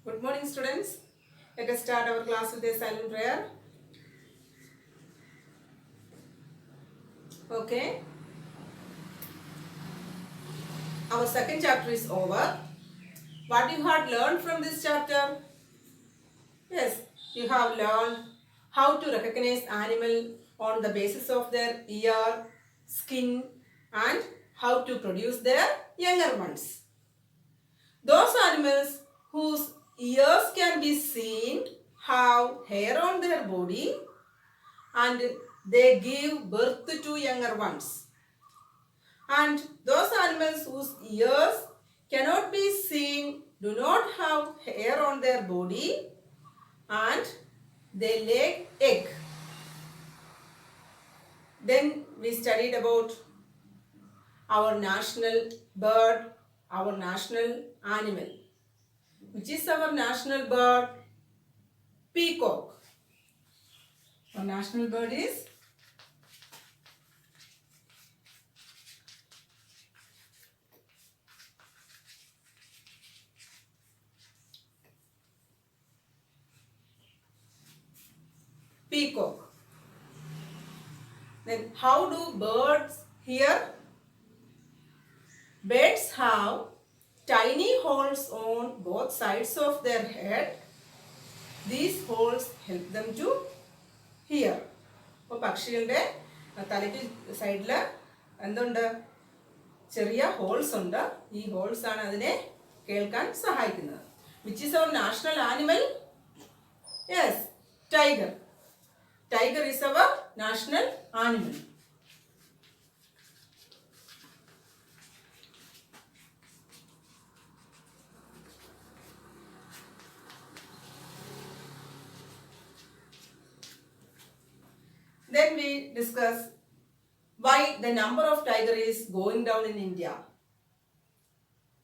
Good morning, students. Let us start our class with a silent prayer. Okay. Our second chapter is over. What you had learned from this chapter? Yes, you have learned how to recognize animal on the basis of their ear, skin, and how to produce their younger ones. Those animals whose ears can be seen have hair on their body and they give birth to younger ones. And those animals whose ears cannot be seen do not have hair on their body and they lay egg. Then we studied about our national bird, our national animal. Which is our national bird? Peacock. Our national bird is peacock. Then how do birds hear? Birds have tiny holes on both sides of their head. These holes help them to hear. അപ്പോൾ പക്ഷികളുടെ തലയ്ക്ക് സൈഡിൽ എന്തുണ്ട്? ചെറിയ holes ഉണ്ട്. ഈ holes ആണ് അതിനെ കേൾക്കാൻ സഹായിക്കുന്നത്. Which is our national animal? Yes, tiger. Tiger is our national animal. Then we discuss why the number of tiger is going down in India.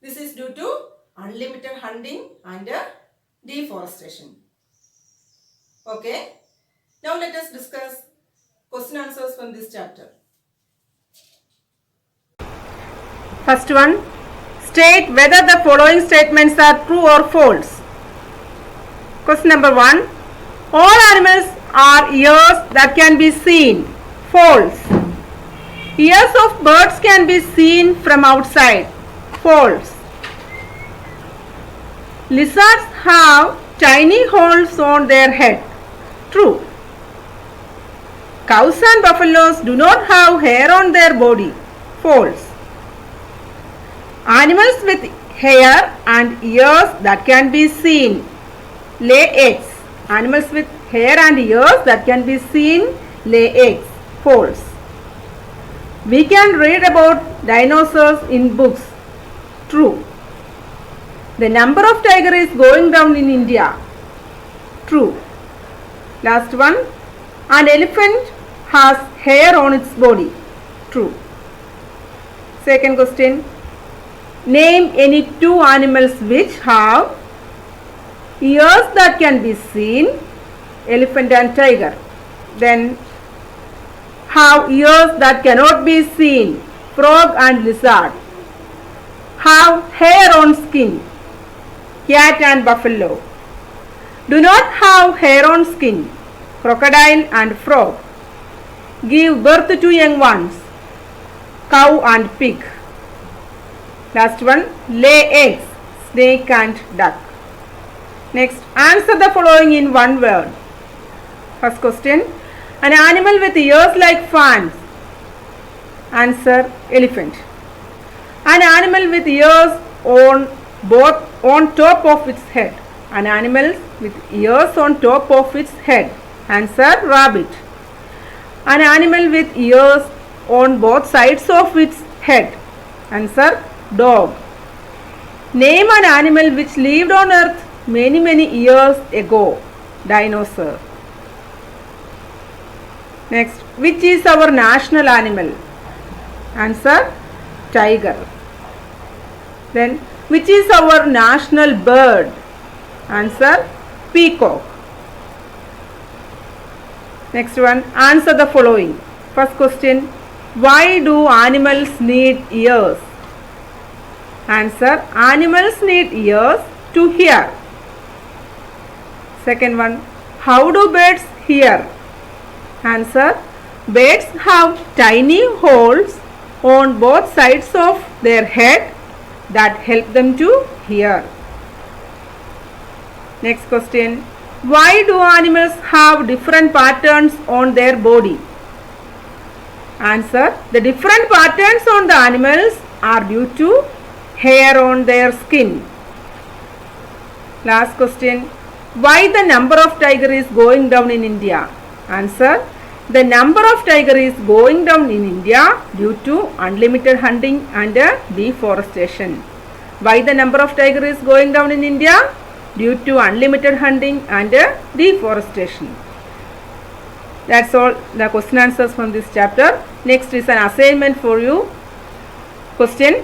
This is due to unlimited hunting and deforestation. Okay. Now let us discuss question answers from this chapter. First one, state whether the following statements are true or false. Question number 1, all animals are ears that can be seen. False. Ears of birds can be seen from outside. False. Lizards have tiny holes on their head. True. Cows and buffaloes do not have hair on their body. False. Animals with hair and ears that can be seen lay eggs. Animals with hair and ears that can be seen lay eggs. False. We can read about dinosaurs in books. True. The number of tiger is going down in India. True. Last one, an elephant has hair on its body. True. Second question, name any two animals which have ears that can be seen, elephant and tiger. Then have ears that cannot be seen, frog and lizard. Have hair on skin, cat and buffalo. Do not have hair on skin, crocodile and frog. Give birth to young ones, cow and pig. Last one, lay eggs, snake and duck. Next, answer the following in one word. First question, an animal with ears like fans. Answer, elephant. An animal with ears on top of its head. An animal with ears on top of its head. Answer, rabbit. An animal with ears on both sides of its head. Answer, dog. Name an animal which lived on earth many years ago. Dinosaur. Next, which is our national animal? Answer, tiger. Then, which is our national bird? Answer, peacock. Next one, answer the following. First question, why do animals need ears? Answer, animals need ears to hear. Second one, how do birds hear? Answer, birds have tiny holes on both sides of their head that help them to hear. Next question, why do animals have different patterns on their body? Answer, the different patterns on the animals are due to hair on their skin. Last question, why the number of tiger is going down in India? Answer, the number of tiger is going down in India due to unlimited hunting and deforestation. Why the number of tiger is going down in India? Due to unlimited hunting and deforestation. That's all the question answers from this chapter. Next is an assignment for you. Question,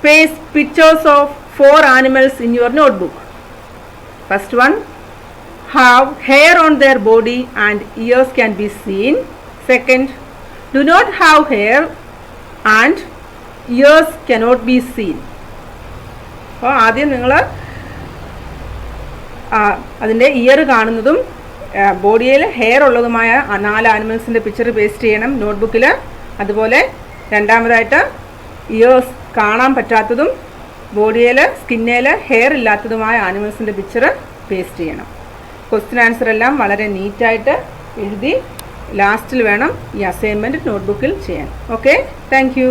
paste pictures of 4 animals in your notebook. First one, have hair on their body and ears can be seen. Second, do not have hair and ears cannot be seen. അപ്പോൾ ആദ്യം നിങ്ങൾ അതിൻ്റെ year കാണുന്നതും ബോഡിയിൽ hair ഉള്ളതുമായ 4 ആനിമൽസിൻ്റെ picture paste ചെയ്യണം നോട്ട്ബുക്കിൽ. അതുപോലെ രണ്ടാമതായിട്ട് ഇയേഴ്സ് കാണാൻ പറ്റാത്തതും ബോഡിയിൽ സ്കിന്നിൽ ഹെയർ ഇല്ലാത്തതുമായ ആനിമൽസിൻ്റെ പിക്ചർ പേസ്റ്റ് ചെയ്യണം. ക്വസ്റ്റ്യൻ ആൻസർ എല്ലാം വളരെ നീറ്റായിട്ട് എഴുതി ലാസ്റ്റിൽ വേണം ഈ അസൈൻമെൻറ്റ് നോട്ട്ബുക്കിൽ ചെയ്യാൻ. Okay, thank you.